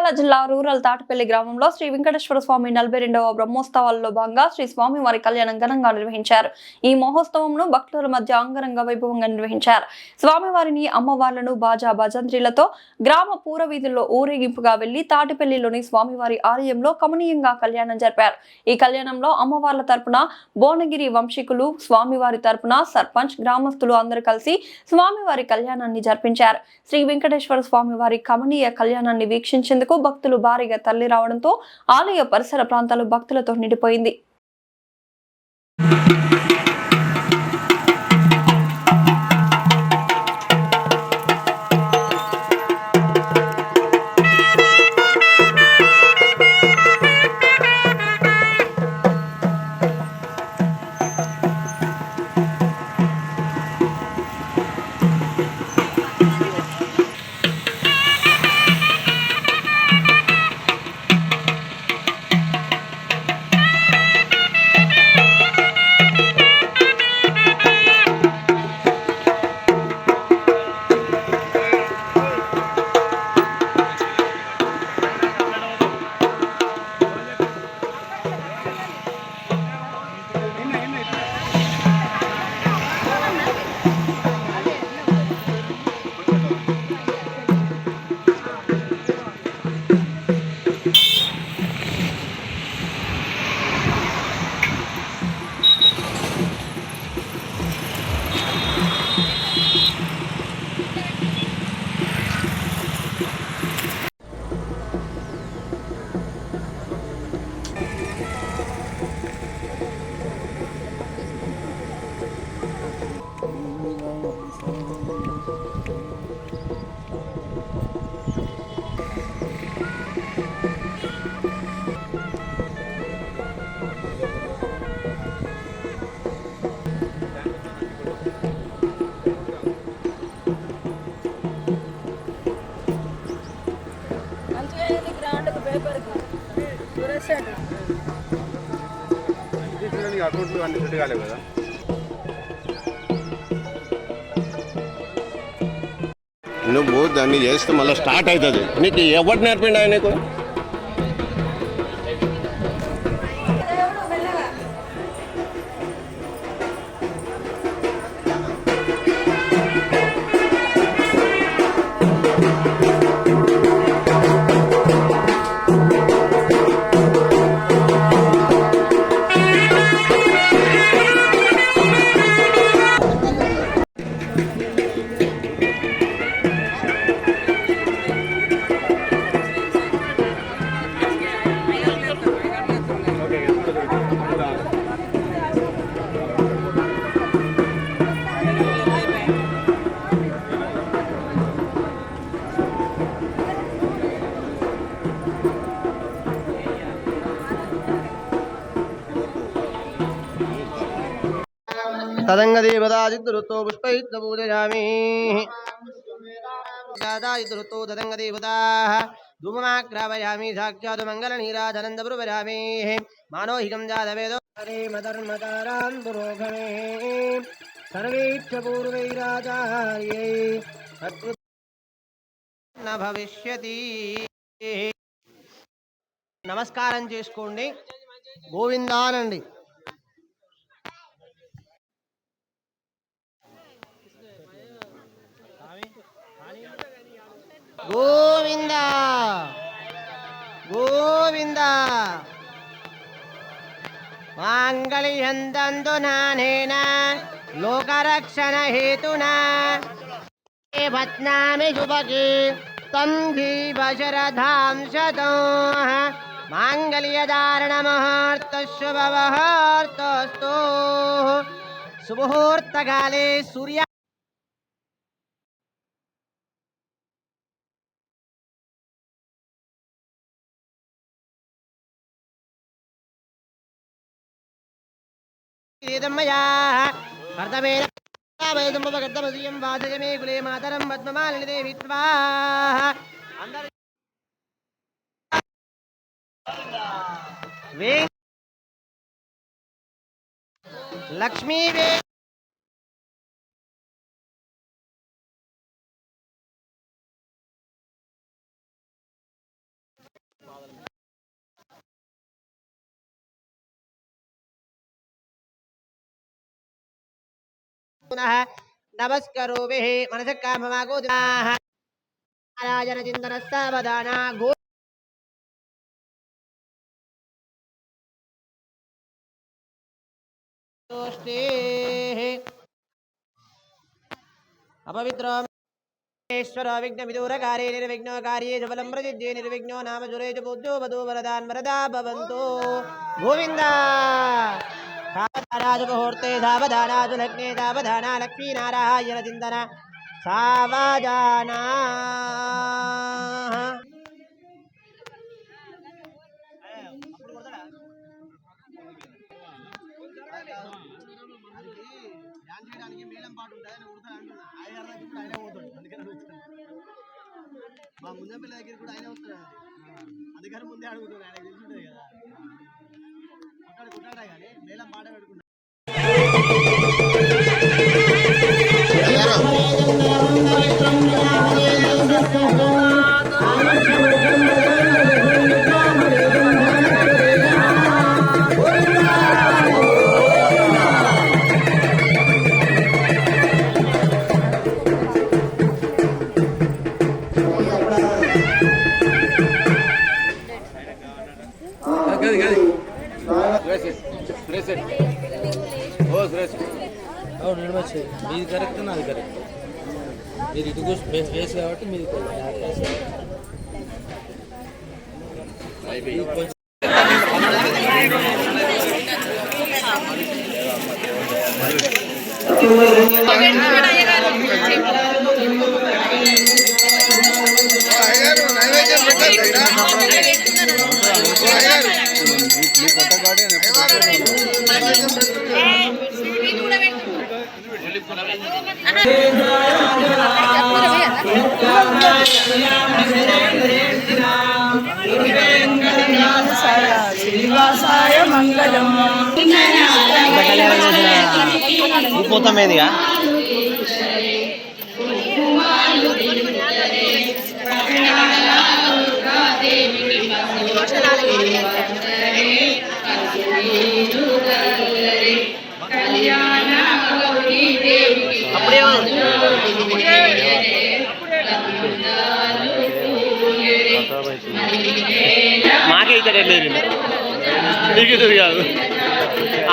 నంద్యాల జిల్లా రూరల్ తాటిపల్లి గ్రామంలో శ్రీ వెంకటేశ్వర స్వామి 42వ బ్రహ్మోత్సవాల్లో భాగంగా శ్రీ స్వామివారి కళ్యాణం ఘనంగా నిర్వహించారు. ఈ మహోత్సవంను భక్తుల మధ్య అంగరంగ వైభవంగా నిర్వహించారు. స్వామివారిని అమ్మవార్లను బాజా భజంత్రీలతో గ్రామ పూరవీధుల్లో ఊరేగింపుగా వెళ్లి తాటిపల్లిలోని స్వామివారి ఆలయంలో కమనీయంగా కళ్యాణం జరిపారు. ఈ కళ్యాణంలో అమ్మవార్ల తరపున భువనగిరి వంశీకులు, స్వామివారి తరపున సర్పంచ్, గ్రామస్తులు అందరూ కలిసి స్వామివారి కళ్యాణాన్ని జరిపించారు. శ్రీ వెంకటేశ్వర స్వామివారి కమనీయ కళ్యాణాన్ని వీక్షించేందుకు భక్తులు భారీగా తరలి రావడంతో ఆలయ పరిసర ప్రాంతాలు భక్తులతో నిండిపోయింది. నువ్వు దాన్ని చేస్తే మళ్ళీ స్టార్ట్ అవుతుంది. నీకు ఎవరు నేర్పిండి ఆయనకు? तदंगदेवतादितृतो पुष्पैः पूजयामि दादादितृतो तदंगदेवताः धूममाग्रावयामि साक्षात् मङ्गलनीराजनन्दपुरवयामि मानोहिकं जातवेदो हरे मधर्मकारां पुरोगमे सर्वैश्च पूर्वैराचार्यै न भविष्यति. నమస్కారం చేసుకోండి. గోవిందానండి. గోవింద గోవింద మాంగళ్యంతంతు నానేన లోకరక్షణ హేతునా భత్నామి శుభకి తం జీవశరధాం శతో మాంగళ్యధారణ ముహూర్త శుభముహూర్తస్తు. శుభముహూర్తకాలే సూర్య కులే మాతరం పద్మమాలిని దేవి లక్ష్మీ पुनः नमस्करोभिः मनसः काममागोदिनाः नारायण चिन्तनस्तावधाना गोष्ठेः अपवित्रम् ईश्वर विघ्नविदूरकारे निर्विघ्नकार्ये च फलं प्रसिद्धे निर्विघ्नो नाम सुरे च पूज्यो वधो वरदान् वरदा भवन्तु गोविन्द सावधानासु मुहूर्ते सावधानासु लग्ने सावधाना लक्ष्मीनारायण चिन्तन सावधाना మా ముందే పిల్ల దగ్గర కూడా ఆయన వస్తున్నాడు అందుకని ముందే అడుగుతున్నాడు ఆయన తెలుసుంటుంది కదా కొట్టాడు కానీ మేళం పాట పెట్టుకుంటాడు అవును నడవచ్చు మీది కరెక్ట్ నాది కరెక్ట్ మీరు ఇటు కూర్చు ఫేస్ కాబట్టి మీది శ్రీనివాసాయ మంగళం పోతామేదిగా మాకే ఇక్కడ వెళ్ళేది నీకు కాదు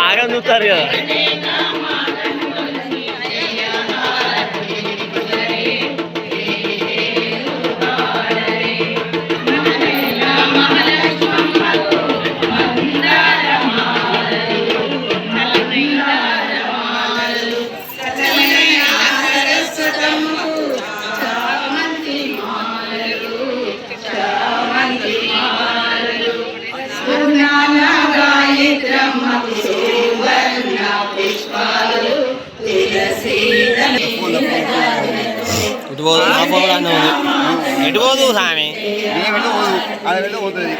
ఆగా చూస్తారు కదా ఇటు పోదు మా పోవడాన్ని ఉంది ఎటు పోదు స్వామి అది వెళ్ళి పోతుంది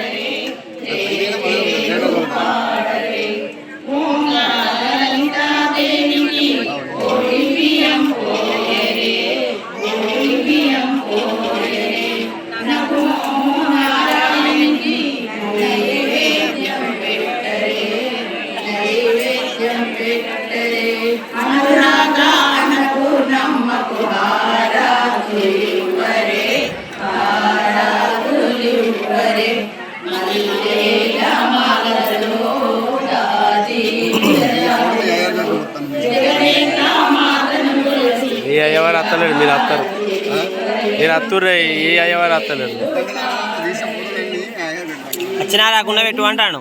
ఈ అయ్యవారు అత్తలేడు మీరు అత్తరు మీరు అత్తుర్రే ఈ అయ్యవారు అత్తలేడు వచ్చినా రాకుండా పెట్టు అంటాను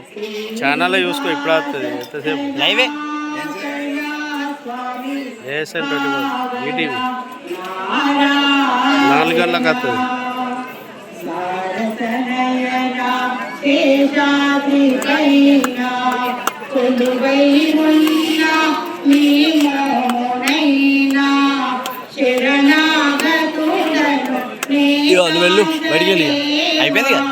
ఛానల్లో చూసుకో ఇప్పుడు వస్తుంది ఎంతసేపు లైవే ఏఎస్ఎన్ 24 ఈటీవీ 4 గంటలకు వస్తుంది వెళ్ళు బయటికి వెళ్ళి అయిపోయింది కదా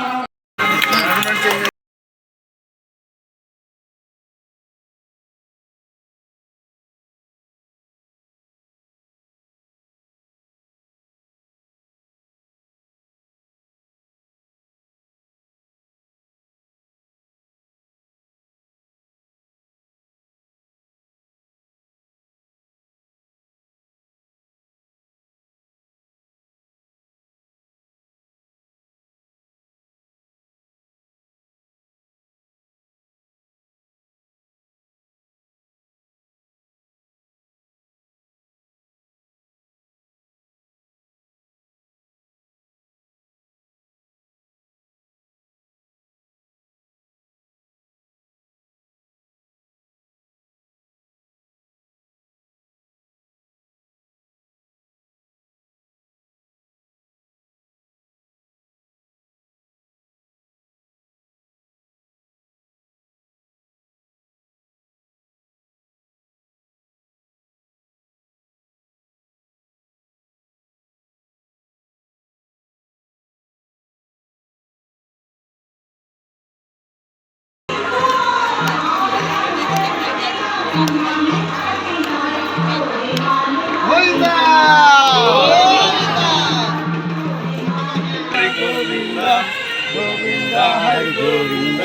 గోవింద హరి గోవింద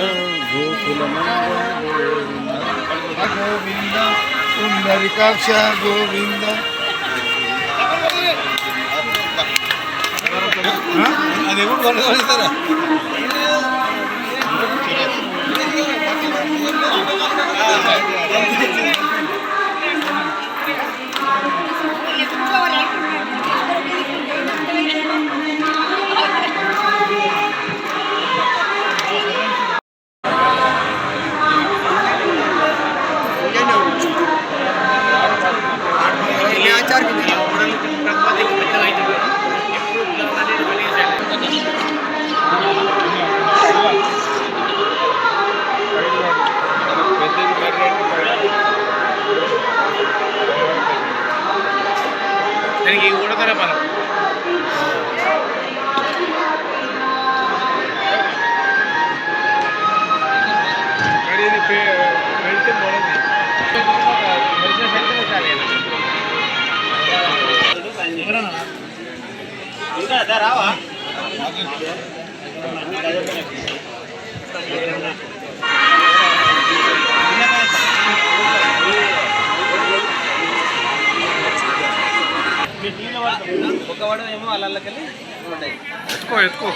గోవింద పుండరీకాక్ష గోవింద. అది ఎప్పుడు కొనసాగిస్తారా? రావా ఒక వాడు ఏమో వాళ్ళకెళ్ళి ఎత్తుకో ఎత్తుకో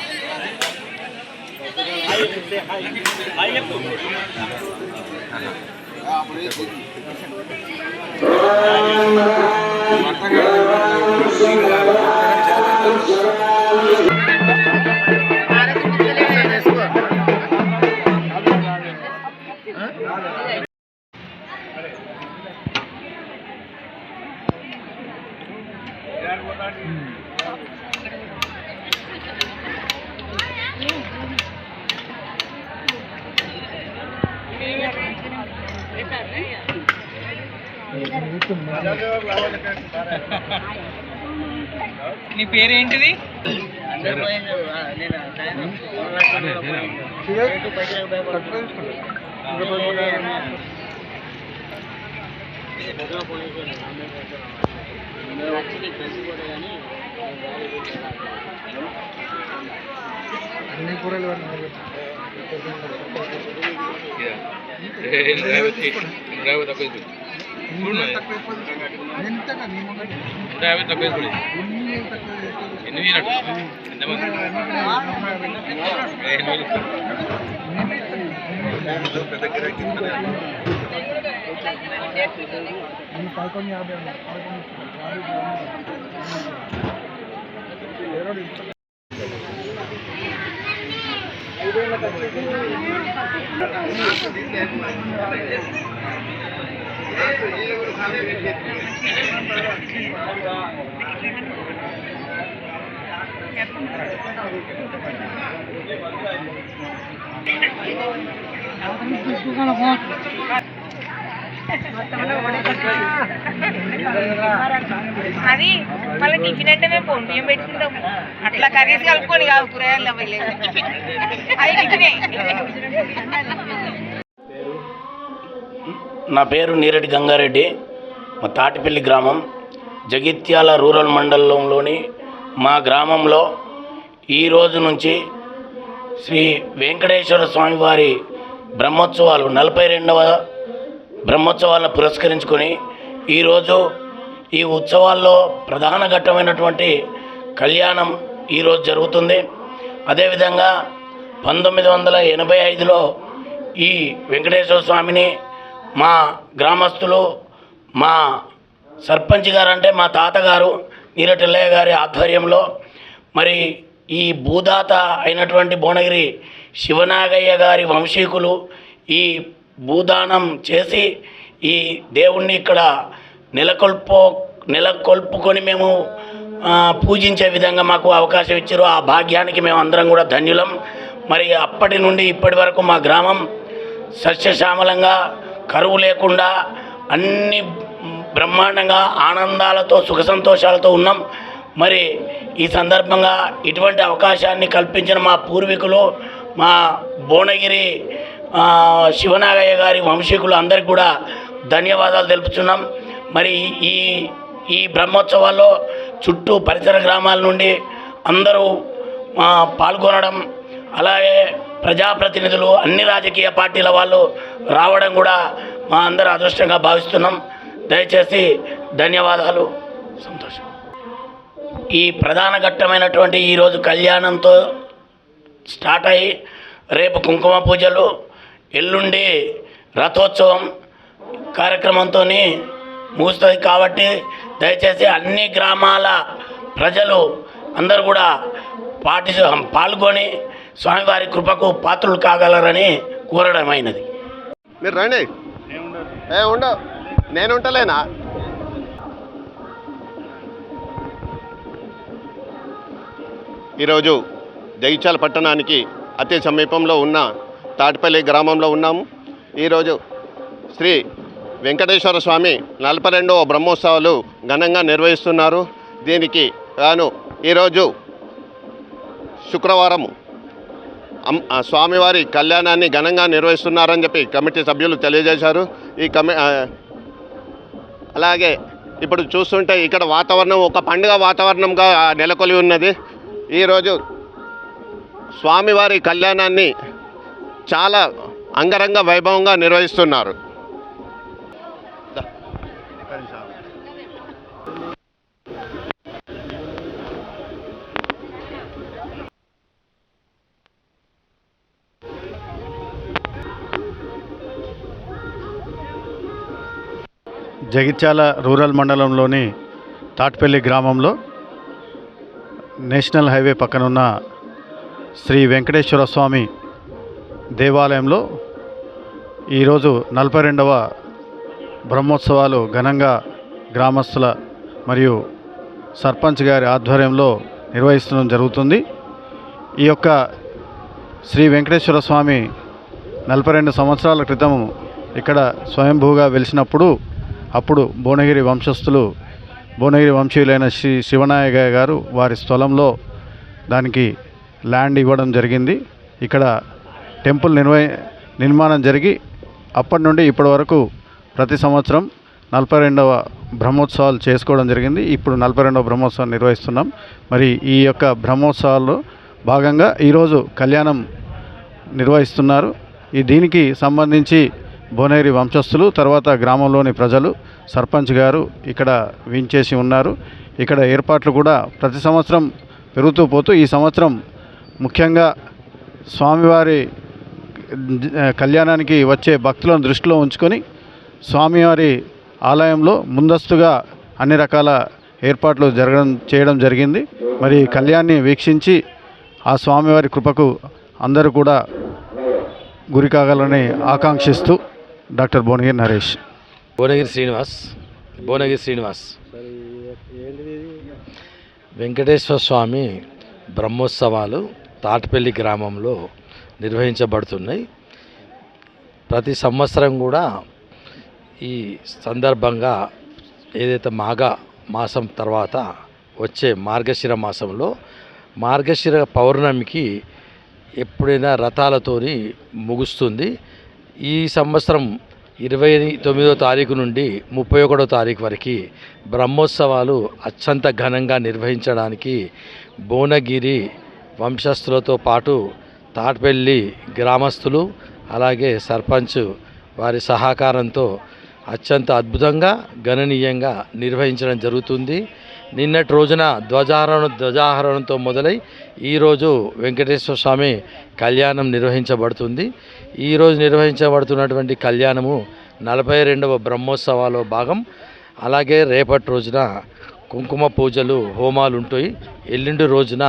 నీ పేరేంటిది? అన్ని కూరలు అది మళ్ళీ టిఫిన్ అంటేనే పోను బియ్యం పెట్టుకుంటాము అట్లా కర్రీస్ కలుపుకొని కాదు కూరగాయలు అవ్వలేదు అది టిఫినే. నా పేరు నీరెడ్డి గంగారెడ్డి, మా తాటిపల్లి గ్రామం, జగిత్యాల రూరల్ మండలంలోని మా గ్రామంలో ఈ రోజు నుంచి శ్రీ వెంకటేశ్వర స్వామివారి బ్రహ్మోత్సవాలు 42వ బ్రహ్మోత్సవాలను పురస్కరించుకొని ఈరోజు ఈ ఉత్సవాల్లో ప్రధాన ఘట్టమైనటువంటి కళ్యాణం ఈరోజు జరుగుతుంది. అదేవిధంగా 1985లో ఈ వెంకటేశ్వర స్వామిని మా గ్రామస్తులు, మా సర్పంచ్ గారు అంటే మా తాతగారు నీరటెల్లయ్య గారి ఆధ్వర్యంలో మరి ఈ భూదాత అయినటువంటి భువనగిరి శివనాగయ్య గారి వంశీకులు ఈ భూదానం చేసి ఈ దేవుణ్ణి ఇక్కడ నెలకొల్పుకొని మేము పూజించే విధంగా మాకు అవకాశం ఇచ్చారు. ఆ భాగ్యానికి మేము అందరం కూడా ధన్యులం. మరి అప్పటి నుండి ఇప్పటి వరకు మా గ్రామం సస్యశ్యామలంగా, కరువు లేకుండా, అన్ని బ్రహ్మాండంగా ఆనందాలతో సుఖ సంతోషాలతో ఉన్నాం. మరి ఈ సందర్భంగా ఇటువంటి అవకాశాన్ని కల్పించిన మా పూర్వీకులు, మా భువనగిరి శివనాగయ్య గారి వంశీకులు అందరికీ కూడా ధన్యవాదాలు తెలుపుతున్నాం. మరి ఈ బ్రహ్మోత్సవాల్లో చుట్టూ పరిసర గ్రామాల నుండి అందరూ పాల్గొనడం, అలాగే ప్రజాప్రతినిధులు, అన్ని రాజకీయ పార్టీల వాళ్ళు రావడం కూడా మా అందరి అదృష్టంగా భావిస్తున్నాం. దయచేసి ధన్యవాదాలు, సంతోషం. ఈ ప్రధాన ఘట్టమైనటువంటి ఈరోజు కళ్యాణంతో స్టార్ట్ అయ్యి రేపు కుంకుమ పూజలు, ఎల్లుండి రథోత్సవం కార్యక్రమంతో ముగుస్తుంది. కాబట్టి దయచేసి అన్ని గ్రామాల ప్రజలు అందరూ కూడా పాల్గొని స్వామివారి కృపకు పాత్రులు కాగలరని కోరడమైనది. మీరు రండి. ఉండవు, నేను ఉంటలేనా? ఈరోజు జగిత్యాల పట్టణానికి అతి సమీపంలో ఉన్న తాటిపల్లి గ్రామంలో ఉన్నాము. ఈరోజు శ్రీ వెంకటేశ్వర స్వామి 42వ బ్రహ్మోత్సవాలు ఘనంగా నిర్వహిస్తున్నారు. దీనికి గాను ఈరోజు శుక్రవారం స్వామివారి కళ్యాణాన్ని ఘనంగా నిర్వహిస్తున్నారని చెప్పి కమిటీ సభ్యులు తెలియజేశారు. అలాగే ఇప్పుడు చూస్తుంటే ఇక్కడ వాతావరణం ఒక పండుగ వాతావరణంగా నెలకొలి ఉన్నది. ఈరోజు స్వామివారి కళ్యాణాన్ని చాలా అంగరంగ వైభవంగా నిర్వహిస్తున్నారు. జగిత్యాల రూరల్ మండలంలోని తాటిపల్లి గ్రామంలో నేషనల్ హైవే పక్కనున్న శ్రీ వెంకటేశ్వర స్వామి దేవాలయంలో ఈరోజు 42వ బ్రహ్మోత్సవాలు ఘనంగా గ్రామస్తుల మరియు సర్పంచ్ గారి ఆధ్వర్యంలో నిర్వహించడం జరుగుతుంది. ఈ యొక్క శ్రీ వెంకటేశ్వర స్వామి 42 సంవత్సరాల క్రితం ఇక్కడ స్వయంభూగా వెలిసినప్పుడు అప్పుడు భువనగిరి వంశీయులైన శ్రీ శివనాయక గారు వారి స్థలంలో దానికి ల్యాండ్ ఇవ్వడం జరిగింది. ఇక్కడ టెంపుల్ నిర్మాణం జరిగి అప్పటి నుండి ఇప్పటి వరకు ప్రతి సంవత్సరం 42వ బ్రహ్మోత్సవాలు చేసుకోవడం జరిగింది. ఇప్పుడు 42వ బ్రహ్మోత్సవాలు నిర్వహిస్తున్నాం. మరి ఈ యొక్క బ్రహ్మోత్సవాల్లో భాగంగా ఈరోజు కళ్యాణం నిర్వహిస్తున్నారు. దీనికి సంబంధించి భువనగిరి వంశస్థులు, తర్వాత గ్రామంలోని ప్రజలు, సర్పంచ్ గారు ఇక్కడ వించేసి ఉన్నారు. ఇక్కడ ఏర్పాట్లు కూడా ప్రతి సంవత్సరం పెరుగుతూ పోతూ ఈ సంవత్సరం ముఖ్యంగా స్వామివారి కళ్యాణానికి వచ్చే భక్తులను దృష్టిలో ఉంచుకొని స్వామివారి ఆలయంలో ముందస్తుగా అన్ని రకాల ఏర్పాట్లు చేయడం జరిగింది. మరి కళ్యాణాన్ని వీక్షించి ఆ స్వామివారి కృపకు అందరూ కూడా గురి కాగలని ఆకాంక్షిస్తూ డాక్టర్ భువనగిరి నరేష్. భువనగిరి శ్రీనివాస్. వెంకటేశ్వర స్వామి బ్రహ్మోత్సవాలు తాటిపల్లి గ్రామంలో నిర్వహించబడుతున్నాయి. ప్రతి సంవత్సరం కూడా ఈ సందర్భంగా ఏదైతే మాఘ మాసం తర్వాత వచ్చే మార్గశిర మాసంలో మార్గశిర పౌర్ణమికి ఎప్పుడైనా రథాలతోని ముగుస్తుంది. ఈ సంవత్సరం 29వ తారీఖు నుండి 31వ తారీఖు వరకు బ్రహ్మోత్సవాలు అత్యంత ఘనంగా నిర్వహించడానికి భువనగిరి వంశస్థులతో పాటు తాటిపల్లి గ్రామస్తులు అలాగే సర్పంచ్ వారి సహకారంతో అత్యంత అద్భుతంగా గణనీయంగా నిర్వహించడం జరుగుతుంది. నిన్నటి రోజున ధ్వజారోహణంతో మొదలై ఈరోజు వెంకటేశ్వర స్వామి కళ్యాణం నిర్వహించబడుతుంది. ఈరోజు నిర్వహించబడుతున్నటువంటి కళ్యాణము 42వ బ్రహ్మోత్సవాల్లో భాగం. అలాగే రేపటి రోజున కుంకుమ పూజలు, హోమాలు ఉంటాయి. ఎల్లుండి రోజున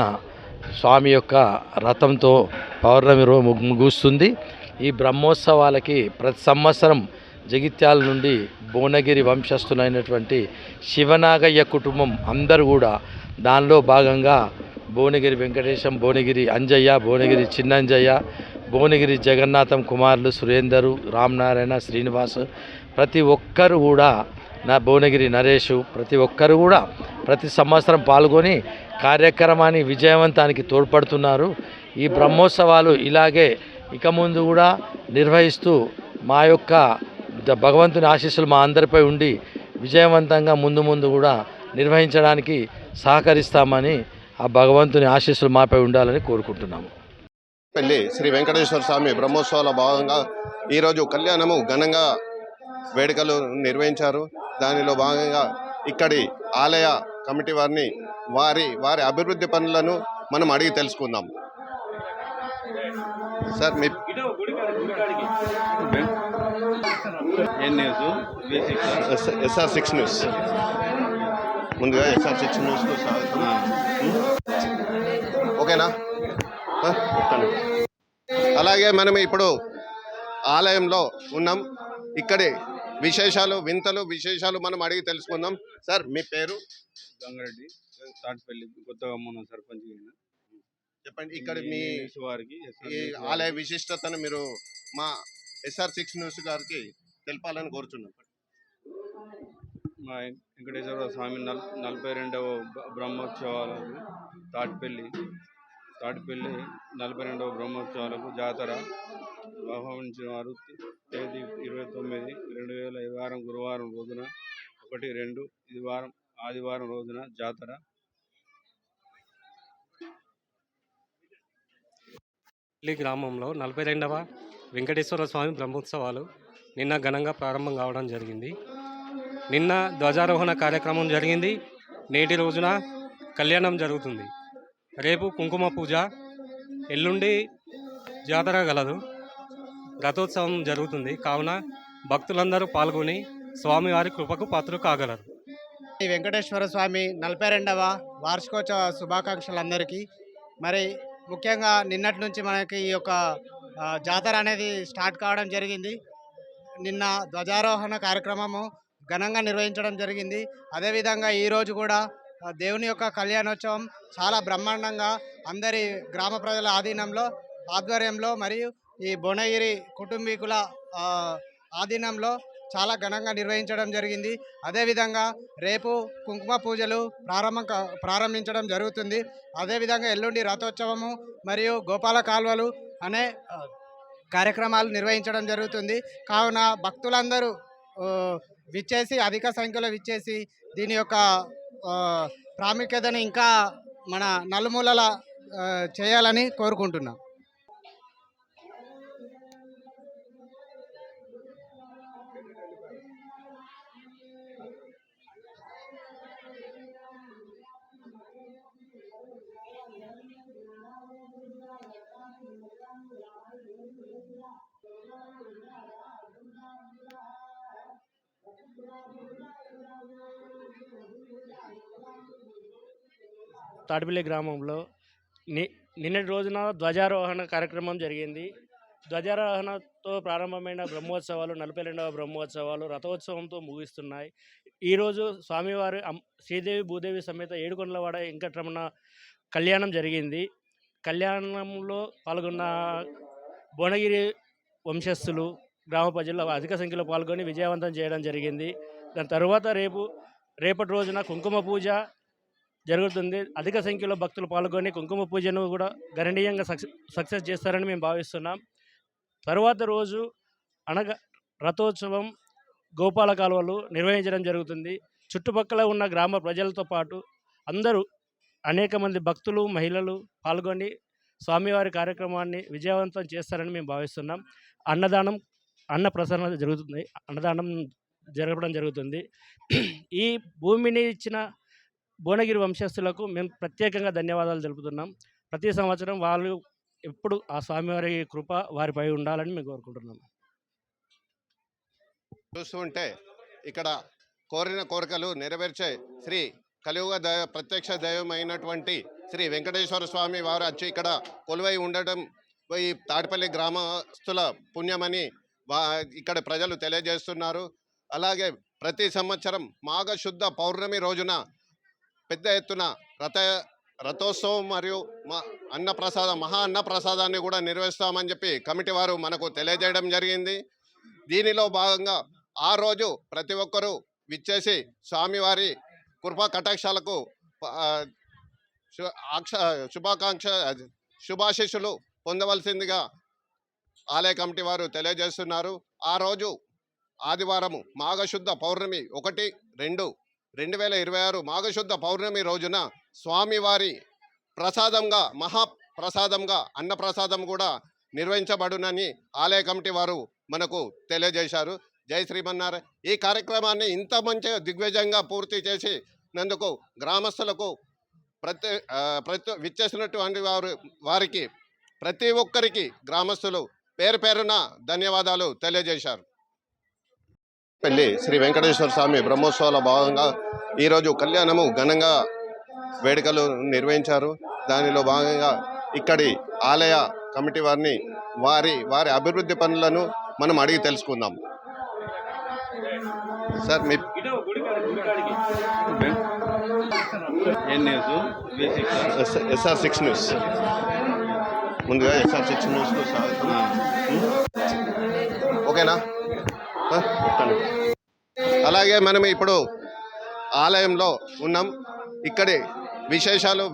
స్వామి యొక్క రథంతో పౌర్ణమి ముగుస్తుంది. ఈ బ్రహ్మోత్సవాలకి ప్రతి సంవత్సరం జగిత్యాల నుండి భువనగిరి వంశస్థులైనటువంటి శివనాగయ్య కుటుంబం అందరూ కూడా దానిలో భాగంగా భువనగిరి వెంకటేశం, భువనగిరి అంజయ్య, భువనగిరి చిన్నంజయ్య, భువనగిరి జగన్నాథం కుమారులు సురేందరు, రామనారాయణ, శ్రీనివాస్, ప్రతి ఒక్కరు కూడా భువనగిరి నరేష్, ప్రతి ఒక్కరు కూడా ప్రతి సంవత్సరం పాల్గొని కార్యక్రమాన్ని విజయవంతానికి తోడ్పడుతున్నారు. ఈ బ్రహ్మోత్సవాలు ఇలాగే ఇక ముందు కూడా నిర్వహిస్తూ మా యొక్క భగవంతుని ఆశీస్సులు మా అందరిపై ఉండి విజయవంతంగా ముందు కూడా నిర్వహించడానికి సహకరిస్తామని ఆ భగవంతుని ఆశీస్సులు మాపై ఉండాలని కోరుకుంటున్నాము. పెళ్లి శ్రీ వెంకటేశ్వర స్వామి బ్రహ్మోత్సవాల భాగంగా ఈరోజు కళ్యాణము ఘనంగా వేడుకలు నిర్వహించారు. దానిలో భాగంగా ఇక్కడి ఆలయ కమిటీ వారిని వారి అభివృద్ధి పనులను మనం అడిగి తెలుసుకుందాం. సార్ మీ SR6 న్యూస్ ముందుగా SR6 న్యూస్కు స్వాగతం. ఓకేనా? అలాగే మనం ఇప్పుడు ఆలయంలో ఉన్నాం. ఇక్కడి విశేషాలు మనం అడిగి తెలుసుకుందాం. సార్ మీ పేరు? గంగారెడ్డి, తాటిపల్లి, కొత్తగా మొన్న సర్పంచ్ చెప్పండి. ఇక్కడ మీ వారికి ఈ ఆలయ విశిష్టతను మీరు మా SR6 న్యూస్ గారికి తెలపాలని కోరుచున్నాం. మా వెంకటేశ్వర స్వామి 42వ బ్రహ్మోత్సవాలకు తాటిపల్లి 42వ బ్రహ్మోత్సవాలకు జాతర ఆహ్వానించిన వారు తేదీ 29/2020 గురువారం రోజున 1-2 ఇది ఆదివారం రోజున జాతర. పల్లి గ్రామంలో 42వ వెంకటేశ్వర స్వామి బ్రహ్మోత్సవాలు నిన్న ఘనంగా ప్రారంభం కావడం జరిగింది. నిన్న ధ్వజారోహణ కార్యక్రమం జరిగింది. నేటి రోజున కళ్యాణం జరుగుతుంది. రేపు కుంకుమ పూజ, ఎల్లుండి జాతర గలదు, రథోత్సవం జరుగుతుంది. కావున భక్తులందరూ పాల్గొని స్వామివారి కృపకు పాత్రలు కాగలరు. ఈ వెంకటేశ్వర స్వామి 42వ వార్షికోత్సవ శుభాకాంక్షలందరికీ. మరి ముఖ్యంగా నిన్నటి నుంచి మనకి ఈ యొక్క జాతర అనేది స్టార్ట్ కావడం జరిగింది. నిన్న ధ్వజారోహణ కార్యక్రమము ఘనంగా నిర్వహించడం జరిగింది. అదేవిధంగా ఈరోజు కూడా దేవుని యొక్క కళ్యాణోత్సవం చాలా బ్రహ్మాండంగా అందరి గ్రామ ప్రజల ఆధ్వర్యంలో మరియు ఈ భువనగిరి కుటుంబీకుల ఆధీనంలో చాలా ఘనంగా నిర్వహించడం జరిగింది. అదేవిధంగా రేపు కుంకుమ పూజలు ప్రారంభించడం జరుగుతుంది. అదేవిధంగా ఎల్లుండి రథోత్సవము మరియు గోపాల కాల్వలు అనే కార్యక్రమాలు నిర్వహించడం జరుగుతుంది. కావున భక్తులందరూ అధిక సంఖ్యలో విచ్చేసి దీని యొక్క ప్రాముఖ్యతను ఇంకా మన నలుమూలల చేయాలని కోరుకుంటున్నాం. తాటిపల్లి గ్రామంలో నిన్నటి రోజున ధ్వజారోహణ కార్యక్రమం జరిగింది. ధ్వజారోహణతో ప్రారంభమైన బ్రహ్మోత్సవాలు 42వ బ్రహ్మోత్సవాలు రథోత్సవంతో ముగిస్తున్నాయి. ఈరోజు స్వామివారి శ్రీదేవి భూదేవి సమేత ఏడుకొండలవాడ వెంకటరమణ కళ్యాణం జరిగింది. కళ్యాణంలో పాల్గొన్న భువనగిరి వంశస్థులు, గ్రామ ప్రజలు అధిక సంఖ్యలో పాల్గొని విజయవంతం చేయడం జరిగింది. దాని తర్వాత రేపటి రోజున కుంకుమ పూజ జరుగుతుంది. అధిక సంఖ్యలో భక్తులు పాల్గొని కుంకుమ పూజను కూడా గణనీయంగా సక్సెస్ చేస్తారని మేము భావిస్తున్నాం. తరువాత రోజు అనగా రథోత్సవం, గోపాల కాలువలు నిర్వహించడం జరుగుతుంది. చుట్టుపక్కల ఉన్న గ్రామ ప్రజలతో పాటు అందరూ అనేక మంది భక్తులు, మహిళలు పాల్గొని స్వామివారి కార్యక్రమాన్ని విజయవంతం చేస్తారని మేము భావిస్తున్నాం. అన్నప్రసరణ జరుగుతుంది. అన్నదానం జరగడం జరుగుతుంది. ఈ భూమిని ఇచ్చిన భువనగిరి వంశస్థులకు మేము ప్రత్యేకంగా ధన్యవాదాలు తెలుపుతున్నాం. ప్రతి సంవత్సరం వాళ్ళు ఎప్పుడు ఆ స్వామివారి కృప వారిపై ఉండాలని మేము కోరుకుంటున్నాం. చూస్తుంటే ఇక్కడ కోరిన కోరికలు నెరవేర్చే శ్రీ కలియుగ ప్రత్యక్ష దైవం అయినటువంటి శ్రీ వెంకటేశ్వర స్వామి వారు వచ్చి ఇక్కడ కొలువై ఉండడం ఈ తాటిపల్లి గ్రామస్తుల పుణ్యమని ఇక్కడ ప్రజలు తెలియజేస్తున్నారు. అలాగే ప్రతి సంవత్సరం మాఘశుద్ధ పౌర్ణమి రోజున పెద్ద ఎత్తున రథోత్సవం మరియు మహా అన్నప్రసాదాన్ని కూడా నిర్వహిస్తామని చెప్పి కమిటీ వారు మనకు తెలియజేయడం జరిగింది. దీనిలో భాగంగా ఆ రోజు ప్రతి ఒక్కరూ విచ్చేసి స్వామివారి కృపా కటాక్షాలకు శుభాశీస్సులు పొందవలసిందిగా ఆలయ కమిటీ వారు తెలియజేస్తున్నారు. ఆ రోజు ఆదివారము మాఘశుద్ధ పౌర్ణమి 1-2-2026 మాఘశుద్ధ పౌర్ణమి రోజున స్వామివారి ప్రసాదంగా ప్రసాదంగా అన్నప్రసాదం కూడా నిర్వహించబడునని ఆలయ కమిటీ వారు మనకు తెలియజేశారు. జై శ్రీమన్నారాయణ. ఈ కార్యక్రమాన్ని ఇంత మంచి దిగ్విజయంగా పూర్తి చేసినందుకు గ్రామస్తులకు ప్రతి విచ్చేసినటువంటి వారికి ప్రతి ఒక్కరికి గ్రామస్తులు పేరు పేరున ధన్యవాదాలు తెలియజేశారు. పెళ్లి శ్రీ వెంకటేశ్వర స్వామి బ్రహ్మోత్సవాల భాగంగా ఈరోజు కళ్యాణము ఘనంగా వేడుకలు నిర్వహించారు. దానిలో భాగంగా ఇక్కడి ఆలయ కమిటీ వారిని వారి అభివృద్ధి పనులను మనం అడిగి తెలుసుకుందాం. సార్ మీ SR6 న్యూస్ ముందుగా SR6 న్యూస్కు స్వాగతం. ఓకేనా? అలాగే మనం ఇప్పుడు ఆలయంలో ఉన్నాం. ఇక్కడి విశేషాలు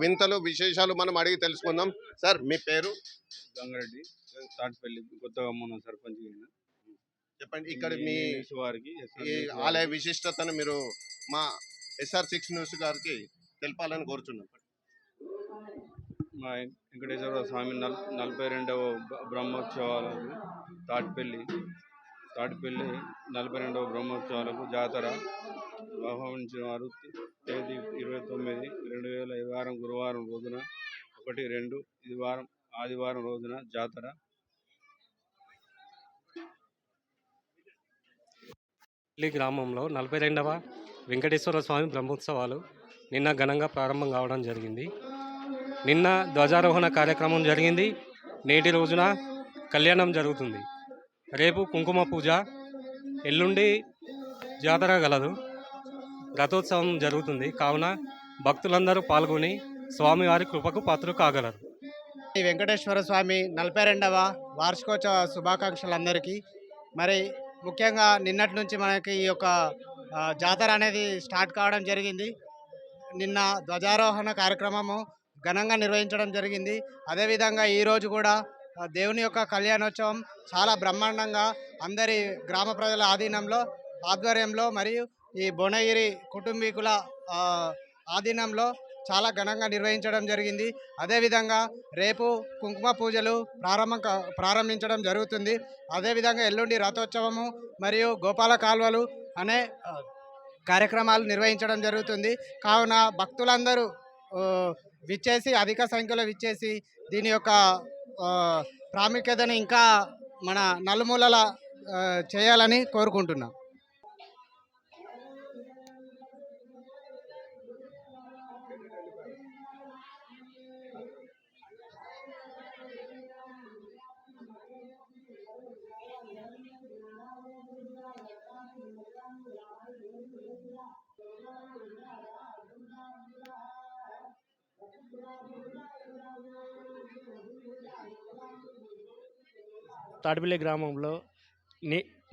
మనం అడిగి తెలుసుకుందాం. సార్ మీ పేరు? గంగారెడ్డి, తాటిపల్లి, కొత్తగా మొన్న సర్పంచ్ చెప్పండి. ఇక్కడ మీ వారికి ఈ ఆలయ విశిష్టతను మీరు మా SR6 న్యూస్ గారికి తెలపాలని కోరుచున్నాం. మా వెంకటేశ్వర స్వామి 42వ బ్రహ్మోత్సవాలకు తాటిపల్లి 42వ బ్రహ్మోత్సవాలకు జాతర ఆహ్వానించిన వారు తేదీ 29/2020 గురువారం రోజున 1-2 ఇది ఆదివారం రోజున జాతర. గ్రామంలో 42వ వెంకటేశ్వర స్వామి బ్రహ్మోత్సవాలు నిన్న ఘనంగా ప్రారంభం కావడం జరిగింది. నిన్న ధ్వజారోహణ కార్యక్రమం జరిగింది. నేటి రోజున కళ్యాణం జరుగుతుంది. రేపు కుంకుమ పూజ, ఎల్లుండి జాతర గలదు, రథోత్సవం జరుగుతుంది. కావున భక్తులందరూ పాల్గొని స్వామివారి కృపకు పాత్రలు కాగలరు. ఈ వెంకటేశ్వర స్వామి 42వ వార్షికోత్సవ శుభాకాంక్షలు అందరికీ. మరి ముఖ్యంగా నిన్నటి నుంచి మనకి ఈ యొక్క జాతర అనేది స్టార్ట్ కావడం జరిగింది. నిన్న ధ్వజారోహణ కార్యక్రమము ఘనంగా నిర్వహించడం జరిగింది. అదేవిధంగా ఈరోజు కూడా దేవుని యొక్క కళ్యాణోత్సవం చాలా బ్రహ్మాండంగా అందరి గ్రామ ప్రజల ఆధ్వర్యంలో మరియు ఈ భువనగిరి కుటుంబీకుల ఆధీనంలో చాలా ఘనంగా నిర్వహించడం జరిగింది. అదేవిధంగా రేపు కుంకుమ పూజలు ప్రారంభించడం జరుగుతుంది. అదేవిధంగా ఎల్లుండి రథోత్సవము మరియు గోపాల కాల్వలు అనే కార్యక్రమాలు నిర్వహించడం జరుగుతుంది. కావున భక్తులందరూ అధిక సంఖ్యలో విచ్చేసి దీని యొక్క ప్రాముఖ్యతను ఇంకా మన నలుమూలల చేయాలని కోరుకుంటున్నాం. తాటిపల్లి గ్రామంలో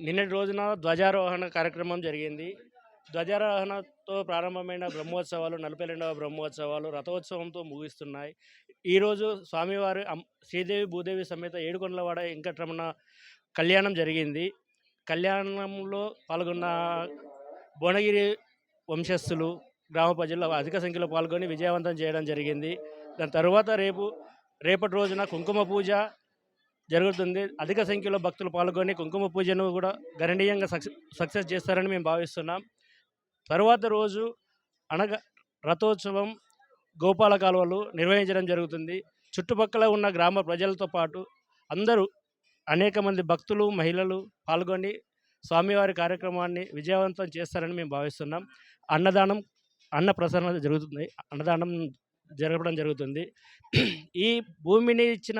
నిన్నటి రోజున ధ్వజారోహణ కార్యక్రమం జరిగింది. ధ్వజారోహణతో ప్రారంభమైన బ్రహ్మోత్సవాలు 42వ బ్రహ్మోత్సవాలు రథోత్సవంతో ముగిస్తున్నాయి. ఈరోజు స్వామివారి శ్రీదేవి భూదేవి సమేత ఏడుకొండలవాడ వెంకటరమణ కళ్యాణం జరిగింది. కళ్యాణంలో పాల్గొన్న భువనగిరి వంశస్థులు, గ్రామ ప్రజలు అధిక సంఖ్యలో పాల్గొని విజయవంతం చేయడం జరిగింది. దాని తర్వాత రేపటి రోజున కుంకుమ పూజ జరుగుతుంది. అధిక సంఖ్యలో భక్తులు పాల్గొని కుంకుమ పూజను కూడా గణనీయంగా సక్సెస్ చేస్తారని మేము భావిస్తున్నాం. తరువాత రోజు రథోత్సవం, గోపాల కాలువలు నిర్వహించడం జరుగుతుంది. చుట్టుపక్కల ఉన్న గ్రామ ప్రజలతో పాటు అందరూ అనేక మంది భక్తులు, మహిళలు పాల్గొని స్వామివారి కార్యక్రమాన్ని విజయవంతం చేస్తారని మేము భావిస్తున్నాం. అన్నప్రసరణ జరుగుతుంది. అన్నదానం జరగడం జరుగుతుంది. ఈ భూమిని ఇచ్చిన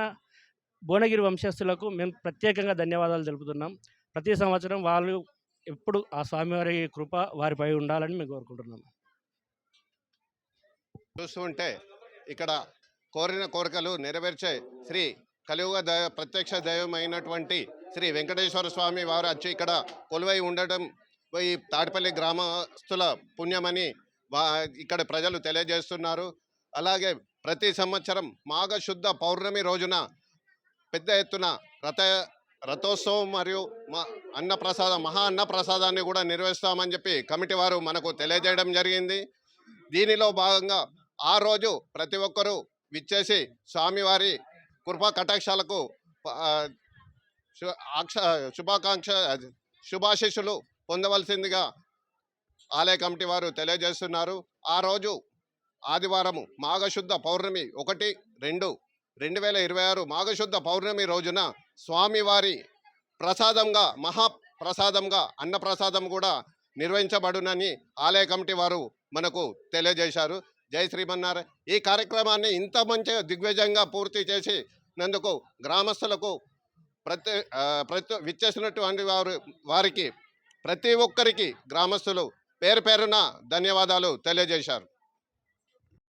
భువనగిరి వంశస్థులకు మేము ప్రత్యేకంగా ధన్యవాదాలు తెలుపుతున్నాం. ప్రతి సంవత్సరం వాళ్ళు ఎప్పుడు ఆ స్వామివారి కృప వారిపై ఉండాలని మేము కోరుకుంటున్నాం. చూస్తూ ఉంటే ఇక్కడ కోరిన కోరికలు నెరవేర్చే శ్రీ కలియుగ ప్రత్యక్ష దైవం అయినటువంటి శ్రీ వెంకటేశ్వర స్వామి వారు వచ్చి ఇక్కడ కొలువై ఉండటం ఈ తాటిపల్లి గ్రామస్తుల పుణ్యమని ఇక్కడ ప్రజలు తెలియజేస్తున్నారు. అలాగే ప్రతి సంవత్సరం మాఘశుద్ధ పౌర్ణమి రోజున పెద్ద ఎత్తున రథోత్సవం మరియు మహా అన్నప్రసాదాన్ని కూడా నిర్వహిస్తామని చెప్పి కమిటీ వారు మనకు తెలియజేయడం జరిగింది. దీనిలో భాగంగా ఆ రోజు ప్రతి ఒక్కరూ విచ్చేసి స్వామివారి కృపా కటాక్షాలకు శుభాశిష్యులు పొందవలసిందిగా ఆలయ కమిటీ వారు తెలియజేస్తున్నారు. ఆ రోజు ఆదివారము మాఘశుద్ధ పౌర్ణమి 1-2-2026 మాఘశుద్ధ పౌర్ణమి రోజున స్వామివారి ప్రసాదంగా మహాప్రసాదంగా అన్నప్రసాదం కూడా నిర్వహించబడునని ఆలయ కమిటీ వారు మనకు తెలియజేశారు. జై శ్రీమన్నారాయణ. ఈ కార్యక్రమాన్ని ఇంత మంచి దిగ్విజయంగా పూర్తి చేసినందుకు గ్రామస్తులకు విచ్చేసినటువంటి వారికి ప్రతి ఒక్కరికి గ్రామస్తులు పేరు పేరున ధన్యవాదాలు తెలియజేశారు.